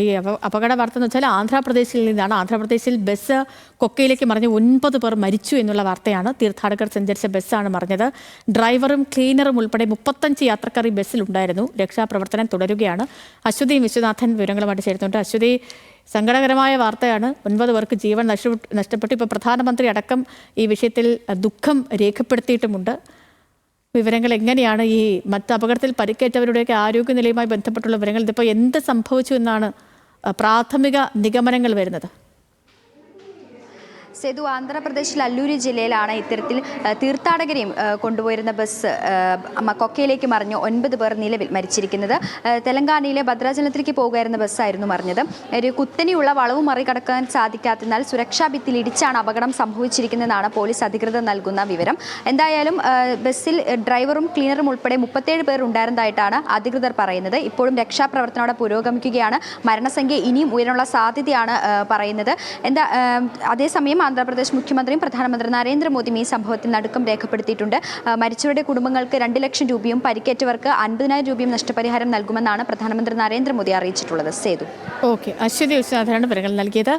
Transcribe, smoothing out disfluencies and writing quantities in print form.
ഈ അപകട വാർത്ത എന്ന് വെച്ചാൽ ആന്ധ്രാപ്രദേശിൽ നിന്നാണ്. ആന്ധ്രാപ്രദേശിൽ ബസ് കൊക്കയിലേക്ക് മറിഞ്ഞ് 9 പേർ മരിച്ചു എന്നുള്ള വാർത്തയാണ്. തീർത്ഥാടകർ സഞ്ചരിച്ച ബസ്സാണ് മറിഞ്ഞത്. ഡ്രൈവറും ക്ലീനറും ഉൾപ്പെടെ 35 യാത്രക്കാർ ഈ ബസ്സിലുണ്ടായിരുന്നു. രക്ഷാപ്രവർത്തനം തുടരുകയാണ്. അശ്വതി വിശ്വനാഥൻ വിവരങ്ങളുമായിട്ട് ചേരുന്നുണ്ട്. അശ്വതി, സങ്കടകരമായ വാർത്തയാണ്. 9 പേർക്ക് ജീവൻ നഷ്ടപ്പെട്ടു. ഇപ്പോൾ പ്രധാനമന്ത്രി അടക്കം ഈ വിഷയത്തിൽ ദുഃഖം രേഖപ്പെടുത്തിയിട്ടുമുണ്ട്. വിവരങ്ങൾ എങ്ങനെയാണ്? ഈ മറ്റ് അപകടത്തിൽ പരിക്കേറ്റവരുടെയൊക്കെ ആരോഗ്യനിലയുമായി ബന്ധപ്പെട്ടുള്ള വിവരങ്ങൾ ഇതിപ്പോൾ എന്ത് സംഭവിച്ചു എന്നാണ് പ്രാഥമിക നിഗമനങ്ങൾ വരുന്നത്? സേതു, ആന്ധ്രാപ്രദേശിൽ അല്ലൂരി ജില്ലയിലാണ് ഇത്തരത്തിൽ തീർത്ഥാടകരെയും കൊണ്ടുപോയിരുന്ന ബസ് കൊക്കയിലേക്ക് മറിഞ്ഞ് 9 പേർ നിലവിൽ മരിച്ചിരിക്കുന്നത്. തെലങ്കാനയിലെ ഭദ്രാചലത്തിലേക്ക് പോകുകയായിരുന്ന ബസ്സായിരുന്നു മറിഞ്ഞത്. ഒരു കുത്തനെയുള്ള വളവ് മറികടക്കാൻ സാധിക്കാത്തതിനാൽ സുരക്ഷാ ഭിത്തിയിൽ ഇടിച്ചാണ് അപകടം സംഭവിച്ചിരിക്കുന്നതെന്നാണ് പോലീസ് അധികൃതർ നൽകുന്ന വിവരം. എന്തായാലും ബസ്സിൽ ഡ്രൈവറും ക്ലീനറും ഉൾപ്പെടെ 37 പേർ ഉണ്ടായിരുന്നതായിട്ടാണ് അധികൃതർ പറയുന്നത്. ഇപ്പോഴും രക്ഷാപ്രവർത്തനം അവിടെ പുരോഗമിക്കുകയാണ്. മരണസംഖ്യ ഇനിയും ഉയരാനുള്ള സാധ്യതയാണ് പറയുന്നത്. അതേസമയം ആന്ധ്രാപ്രദേശ് മുഖ്യമന്ത്രിയും പ്രധാനമന്ത്രി നരേന്ദ്രമോദിയും ഈ സംഭവത്തിൽ നടുക്കം രേഖപ്പെടുത്തിയിട്ടുണ്ട്. മരിച്ചവരുടെ കുടുംബങ്ങൾക്ക് 2 ലക്ഷം രൂപയും പരിക്കേറ്റവർക്ക് 50,000 രൂപയും നഷ്ടപരിഹാരം നൽകുമെന്നാണ് പ്രധാനമന്ത്രി നരേന്ദ്രമോദി അറിയിച്ചിട്ടുള്ളത്. സേതു. ഓക്കെ, അശ്വതി വിശ്വനാഥനാണ് വിവരങ്ങൾ നൽകിയത്.